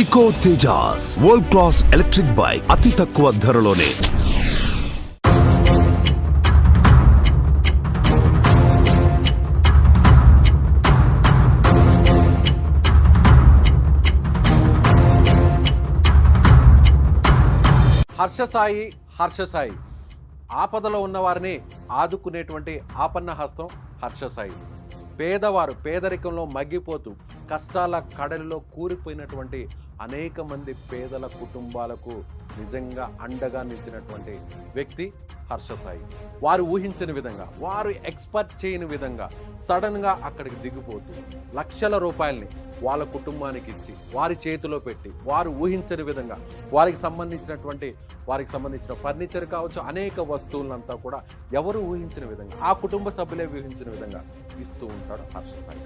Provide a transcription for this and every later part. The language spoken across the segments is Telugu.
ఇకో Tejas world class electric bike అతి తక్కువ ధరలోనే. హర్షసాయి ఆపదలో ఉన్నవారిని ఆదుకునేటువంటి ఆపన్న హస్తం హర్షసాయి. పేదరికంలో మగ్గిపోతూ కష్టాల కడలిలో కూరిపోయినటువంటి అనేక మంది పేదల కుటుంబాలకు నిజంగా అండగా నిలిచినటువంటి వ్యక్తి హర్షసాయి. వారు ఊహించని విధంగా, వారు ఎక్స్పెక్ట్ చేయని విధంగా సడన్గా అక్కడికి దిగిపోతూ లక్షల రూపాయల్ని వాళ్ళ కుటుంబానికి ఇచ్చి వారి చేతిలో పెట్టి, వారు ఊహించని విధంగా వారికి సంబంధించిన ఫర్నిచర్ కావచ్చు, అనేక వస్తువులంతా కూడా ఎవరు ఊహించిన విధంగా, ఆ కుటుంబ సభ్యులే ఊహించిన విధంగా ఇస్తూ ఉంటాడు హర్షసాయి.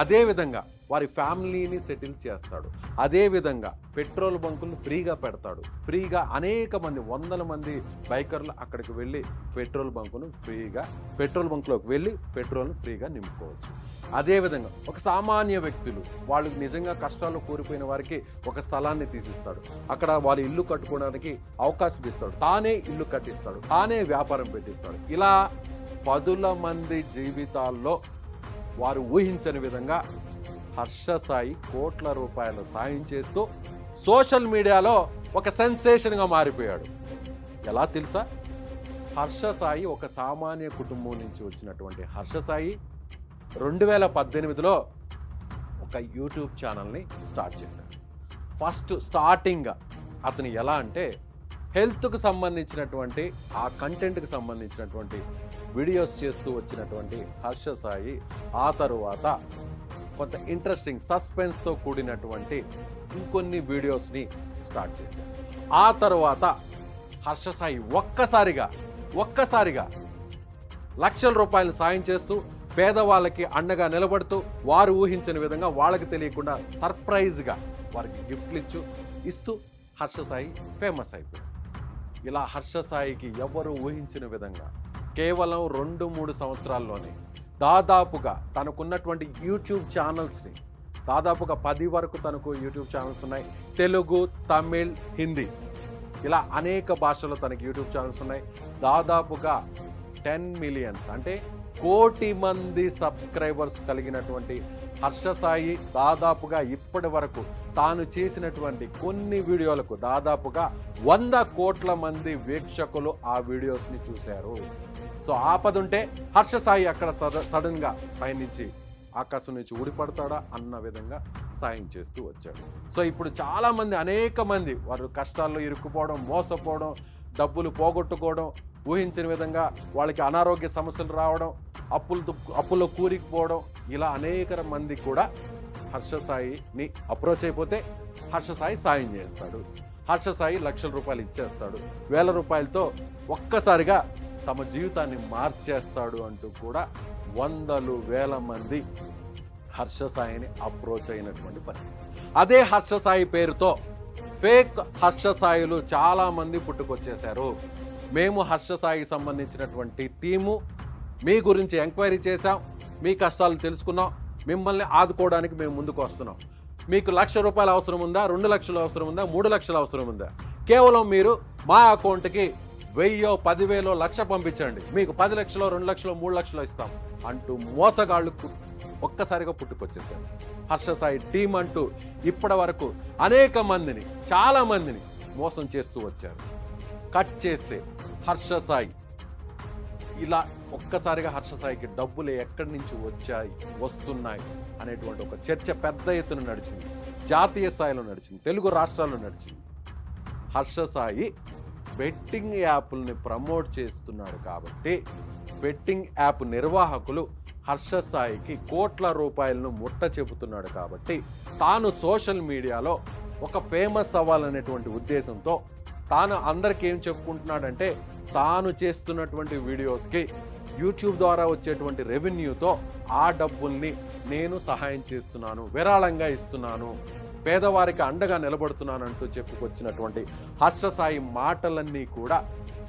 అదేవిధంగా వారి ఫ్యామిలీని సెటిల్ చేస్తాడు. అదేవిధంగా పెట్రోల్ బంకులను ఫ్రీగా పెడతాడు. ఫ్రీగా అనేక మంది, వందల మంది బైకర్లు అక్కడికి వెళ్ళి పెట్రోల్ బంకులోకి వెళ్ళి పెట్రోల్ను ఫ్రీగా నింపుకోవచ్చు. అదేవిధంగా ఒక సామాన్య వ్యక్తులు, వాళ్ళు నిజంగా కష్టాల్లో కూరిపోయిన వారికి ఒక స్థలాన్ని తీసిస్తాడు. అక్కడ వాళ్ళు ఇల్లు కట్టుకోవడానికి అవకాశం ఇస్తాడు. తానే ఇల్లు కట్టిస్తాడు, తానే వ్యాపారం పెట్టిస్తాడు. ఇలా పదుల మంది జీవితాల్లో వారు ఊహించని విధంగా హర్షసాయి కోట్ల రూపాయల సాయం చేస్తూ సోషల్ మీడియాలో ఒక సెన్సేషన్గా మారిపోయాడు. ఎలా తెలుసా? హర్షసాయి ఒక సామాన్య కుటుంబం నుంచి వచ్చినటువంటి హర్షసాయి 2018లో ఒక యూట్యూబ్ ఛానల్ని స్టార్ట్ చేశాడు. ఫస్ట్ స్టార్టింగ్ అతను ఎలా అంటే హెల్త్కు సంబంధించినటువంటి ఆ కంటెంట్కి సంబంధించినటువంటి వీడియోస్ చేస్తూ వచ్చినటువంటి హర్షసాయి ఆ తరువాత కొంత ఇంట్రెస్టింగ్ సస్పెన్స్తో కూడినటువంటి ఇంకొన్ని వీడియోస్ని స్టార్ట్ చేశారు. ఆ తరువాత హర్షసాయి ఒక్కసారిగా లక్షల రూపాయలు సాయం చేస్తూ పేదవాళ్ళకి అండగా నిలబడుతూ వారు ఊహించని విధంగా, వాళ్ళకి తెలియకుండా సర్ప్రైజ్గా వారికి గిఫ్ట్లు ఇస్తూ హర్షసాయి ఫేమస్ అయిపోయాడు. ఇలా హర్షసాయికి ఎవరు ఊహించిన విధంగా కేవలం 2-3 సంవత్సరాల్లోనే దాదాపుగా తనకున్నటువంటి యూట్యూబ్ ఛానల్స్ని, దాదాపుగా 10 వరకు తనకు యూట్యూబ్ ఛానల్స్ ఉన్నాయి. తెలుగు, తమిళ్, హిందీ, ఇలా అనేక భాషల్లో తనకి యూట్యూబ్ ఛానల్స్ ఉన్నాయి. దాదాపుగా 10 మిలియన్స్ అంటే 1 కోటి మంది సబ్స్క్రైబర్స్ కలిగినటువంటి హర్షసాయి దాదాపుగా ఇప్పటి వరకు తాను చేసినటువంటి కొన్ని వీడియోలకు దాదాపుగా 100 కోట్ల మంది వీక్షకులు ఆ వీడియోస్ని చూశారు. సో ఆపదుంటే హర్షసాయి అక్కడ సడన్గా పైనుంచి ఆకాశం నుంచి ఊడిపడతాడా అన్న విధంగా సాయం చేస్తూ వచ్చాడు. సో ఇప్పుడు చాలామంది, అనేక మంది వారు కష్టాల్లో ఇరుక్కుపోవడం, మోసపోవడం, డబ్బులు పోగొట్టుకోవడం, ఊహించిన విధంగా వాళ్ళకి అనారోగ్య సమస్యలు రావడం, అప్పుల్లో కూరికిపోవడం, ఇలా అనేక మంది కూడా హర్షసాయిని అప్రోచ్ అయిపోతే హర్షసాయి సాయం చేస్తాడు. హర్షసాయి లక్షల రూపాయలు ఇచ్చేస్తాడు. 1000 రూపాయలతో ఒక్కసారిగా తమ జీవితాన్ని మార్చేస్తాడు అంటూ కూడా వందలు వేల మంది హర్షసాయిని అప్రోచ్ అయినటువంటి పరిస్థితి. అదే హర్షసాయి పేరుతో ఫేక్ హర్షసాయిలు చాలామంది పుట్టుకొచ్చేశారు. మేము హర్షసాయికి సంబంధించినటువంటి టీము మీ గురించి ఎంక్వైరీ చేశాం, మీ కష్టాలను తెలుసుకున్నాం, మిమ్మల్ని ఆదుకోవడానికి మేము ముందుకు వస్తున్నాం. మీకు 1,00,000 రూపాయలు అవసరం ఉందా, 2 లక్షలు అవసరం ఉందా, 3 లక్షలు అవసరం ఉందా, కేవలం మీరు మా అకౌంట్కి 1000, 10,000, 1,00,000 పంపించండి, మీకు 10 లక్షలు, 2 లక్షలు, 3 లక్షలు ఇస్తాం అంటూ మోసగాళ్ళు ఒక్కసారిగా పుట్టుకొచ్చేసారు. హర్షసాయి టీం అంటూ ఇప్పటి వరకు అనేక మందిని, చాలా మందిని మోసం చేస్తూ వచ్చారు. కట్ చేస్తే హర్షసాయి ఇలా ఒక్కసారిగా హర్షసాయికి డబ్బులు ఎక్కడి నుంచి వస్తున్నాయి అనేటువంటి ఒక చర్చ పెద్ద ఎత్తున నడిచింది. జాతీయ స్థాయిలో నడిచింది, తెలుగు రాష్ట్రాల్లో నడిచింది. హర్షసాయి బెట్టింగ్ యాప్ని ప్రమోట్ చేస్తున్నాడు కాబట్టి బెట్టింగ్ యాప్ నిర్వాహకులు హర్షసాయికి కోట్ల రూపాయలను ముట్ట చెబుతున్నాడు కాబట్టి తాను సోషల్ మీడియాలో ఒక ఫేమస్ అవ్వాలనేటువంటి ఉద్దేశంతో తాను అందరికీ ఏం చెప్పుకుంటున్నాడంటే, తాను చేస్తున్నటువంటి వీడియోస్కి యూట్యూబ్ ద్వారా వచ్చేటువంటి రెవెన్యూతో ఆ డబ్బుల్ని నేను సహాయం చేస్తున్నాను, విరాళంగా ఇస్తున్నాను, పేదవారికి అండగా నిలబడుతున్నానంటూ చెప్పుకొచ్చినటువంటి హర్షసాయి మాటలన్నీ కూడా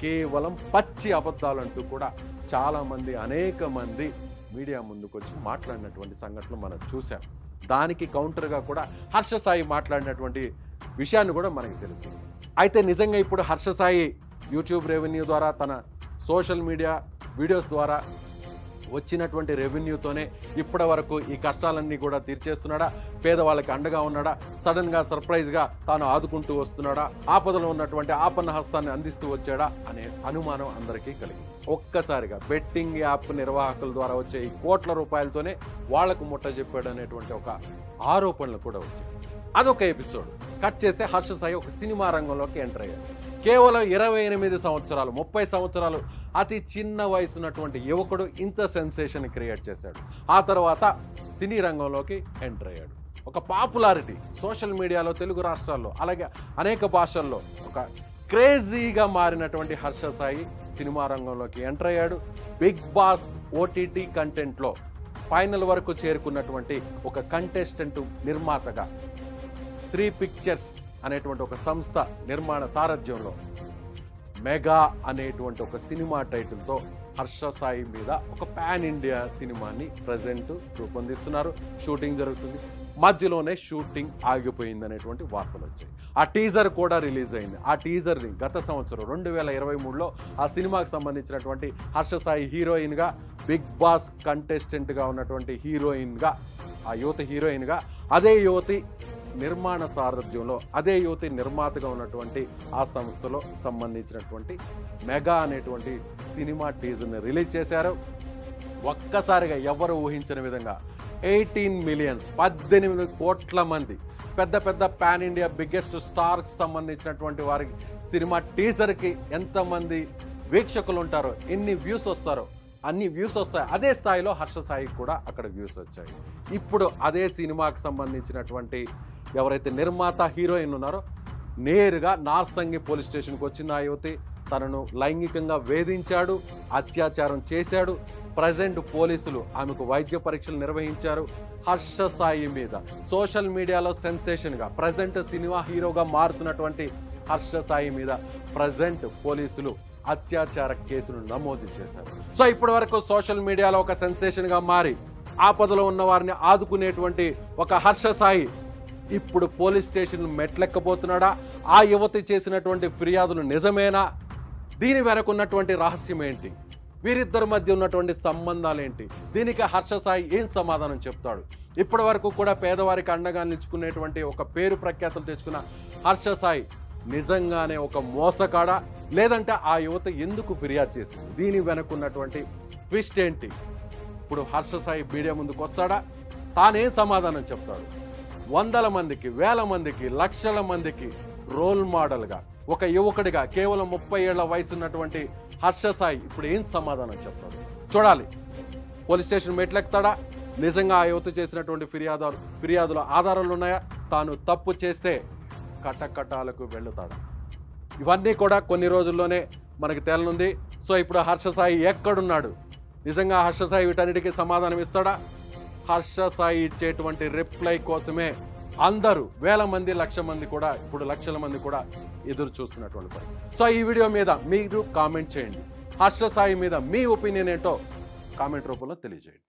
కేవలం పచ్చి అబద్ధాలంటూ కూడా చాలామంది, అనేక మంది మీడియా ముందుకొచ్చి మాట్లాడినటువంటి సంఘటనలు మనం చూసాం. దానికి కౌంటర్గా కూడా హర్షసాయి మాట్లాడినటువంటి విషయాన్ని కూడా మనకి తెలుసు. అయితే నిజంగా ఇప్పుడు హర్ష సాయి యూట్యూబ్ రెవెన్యూ ద్వారా, తన సోషల్ మీడియా వీడియోస్ ద్వారా వచ్చినటువంటి రెవెన్యూతోనే ఇప్పటి వరకు ఈ కష్టాలన్నీ కూడా తీర్చేస్తున్నాడా, పేదవాళ్ళకి అండగా ఉన్నాడా, సడన్గా సర్ప్రైజ్గా తాను ఆదుకుంటూ వస్తున్నాడా, ఆపదలో ఉన్నటువంటి ఆపన్న హస్తాన్ని అందిస్తూ వచ్చాడా అనే అనుమానం అందరికీ కలిగింది. ఒక్కసారిగా బెట్టింగ్ యాప్ నిర్వాహకుల ద్వారా వచ్చే ఈ కోట్ల రూపాయలతోనే వాళ్లకు ముట్ట చెప్పాడు అనేటువంటి ఒక ఆరోపణలు కూడా వచ్చాయి. అదొక ఎపిసోడ్. కట్ చేస్తే హర్ష సాయి ఒక సినిమా రంగంలోకి ఎంటర్ అయ్యాడు. కేవలం 28 సంవత్సరాలు, 30 సంవత్సరాలు అతి చిన్న వయసు ఉన్నటువంటి యువకుడు ఇంత సెన్సేషన్ క్రియేట్ చేశాడు. ఆ తర్వాత సినీ రంగంలోకి ఎంటర్ అయ్యాడు. ఒక పాపులారిటీ సోషల్ మీడియాలో, తెలుగు రాష్ట్రాల్లో, అలాగే అనేక భాషల్లో ఒక క్రేజీగా మారినటువంటి హర్ష సాయి సినిమా రంగంలోకి ఎంటర్ అయ్యాడు. బిగ్ బాస్ ఓటీటీ కంటెంట్లో ఫైనల్ వరకు చేరుకున్నటువంటి ఒక కంటెస్టెంట్ నిర్మాతగా శ్రీ పిక్చర్స్ అనేటువంటి ఒక సంస్థ నిర్మాణ సారథ్యంలో మెగా అనేటువంటి ఒక సినిమా టైటిల్తో హర్ష సాయి మీద ఒక పాన్ ఇండియా సినిమాని ప్రజెంట్ రూపొందిస్తున్నారు. షూటింగ్ జరుగుతుంది. మధ్యలోనే షూటింగ్ ఆగిపోయింది అనేటువంటి వార్తలు వచ్చాయి. ఆ టీజర్ కూడా రిలీజ్ అయింది. ఆ టీజర్ని గత సంవత్సరం 2023లో ఆ సినిమాకి సంబంధించినటువంటి హర్ష సాయి హీరోయిన్గా, బిగ్ బాస్ కంటెస్టెంట్గా ఉన్నటువంటి హీరోయిన్గా, ఆ యువతి హీరోయిన్గా, అదే యువతి నిర్మాణ సారథ్యంలో, అదే యువతి నిర్మాతగా ఉన్నటువంటి ఆ సంస్థలో సంబంధించినటువంటి మెగా అనేటువంటి సినిమా టీజర్ని రిలీజ్ చేశారు. ఒక్కసారిగా ఎవరు ఊహించిన విధంగా 18 మిలియన్స్, 18 కోట్ల మంది పెద్ద పెద్ద పాన్ ఇండియా బిగ్గెస్ట్ స్టార్కి సంబంధించినటువంటి వారికి సినిమా టీజర్కి ఎంతమంది వీక్షకులు ఉంటారో, ఎన్ని వ్యూస్ వస్తారో అన్ని వ్యూస్ వస్తాయి. అదే స్థాయిలో హర్ష సాయికి కూడా అక్కడ వ్యూస్ వచ్చాయి. ఇప్పుడు అదే సినిమాకి సంబంధించినటువంటి ఎవరైతే నిర్మాత హీరోయిన్ ఉన్నారో నేరుగా నార్సింగి పోలీస్ స్టేషన్కి వచ్చిన ఆ యువతి తనను లైంగికంగా వేధించాడు, అత్యాచారం చేశాడు. ప్రజెంట్ పోలీసులు ఆమెకు వైద్య పరీక్షలు నిర్వహించారు. హర్ష సాయి మీద సోషల్ మీడియాలో సెన్సేషన్గా ప్రజెంట్ సినిమా హీరోగా మారుతున్నటువంటి హర్ష సాయి మీద ప్రజెంట్ పోలీసులు అత్యాచార కేసును నమోదు చేశారు. సో ఇప్పటి వరకు సోషల్ మీడియాలో ఒక సెన్సేషన్గా మారి ఆపదలో ఉన్న వారిని ఆదుకునేటువంటి ఒక హర్ష సాయి ఇప్పుడు పోలీస్ స్టేషన్ మెట్లెక్కబోతున్నాడా? ఆ యువతి చేసినటువంటి ఫిర్యాదులు నిజమేనా? దీని వెనక ఉన్నటువంటి రహస్యం ఏంటి? వీరిద్దరి మధ్య ఉన్నటువంటి సంబంధాలు ఏంటి? దీనికి హర్ష సాయి ఏం సమాధానం చెప్తాడు? ఇప్పటి వరకు కూడా పేదవారికి అండగా నిలుచుకునేటువంటి ఒక పేరు ప్రఖ్యాతులు తెచ్చుకున్న హర్ష సాయి నిజంగానే ఒక మోసకాడా, లేదంటే ఆ యువత ఎందుకు ఫిర్యాదు చేసింది? దీని వెనక ఉన్నటువంటి ట్విస్ట్ ఏంటి? ఇప్పుడు హర్ష సాయి మీడియా ముందుకు వస్తాడా? తానేం సమాధానం చెప్తాడు? వందల మందికి, వేల మందికి, లక్షల మందికి రోల్ మోడల్గా ఒక యువకుడిగా కేవలం 30 ఏళ్ల వయసు ఉన్నటువంటి హర్ష సాయి ఇప్పుడు ఏం సమాధానం చెప్తాడు? చూడాలి. పోలీస్ స్టేషన్ మెట్లెక్కుతాడా? నిజంగా ఆ యువత చేసినటువంటి ఫిర్యాదుల ఆధారాలు ఉన్నాయా? తాను తప్పు చేస్తే కటకటాలకు వెళ్తాడా? ఇవన్నీ కూడా కొన్ని రోజుల్లోనే మనకి తేలనుంది. సో ఇప్పుడు హర్ష సాయి ఎక్కడున్నాడు? నిజంగా హర్ష సాయి వీటన్నిటికీ సమాధానం ఇస్తాడా? హర్ష సాయి ఇచ్చేటువంటి రిప్లై కోసమే అందరూ వేల మంది, లక్షల మంది కూడా ఎదురు చూస్తున్నటువంటి పరిస్థితి. సో ఈ వీడియో మీద మీరు కామెంట్ చేయండి. హర్ష సాయి మీద మీ ఒపీనియన్ ఏంటో కామెంట్ రూపంలో తెలియజేయండి.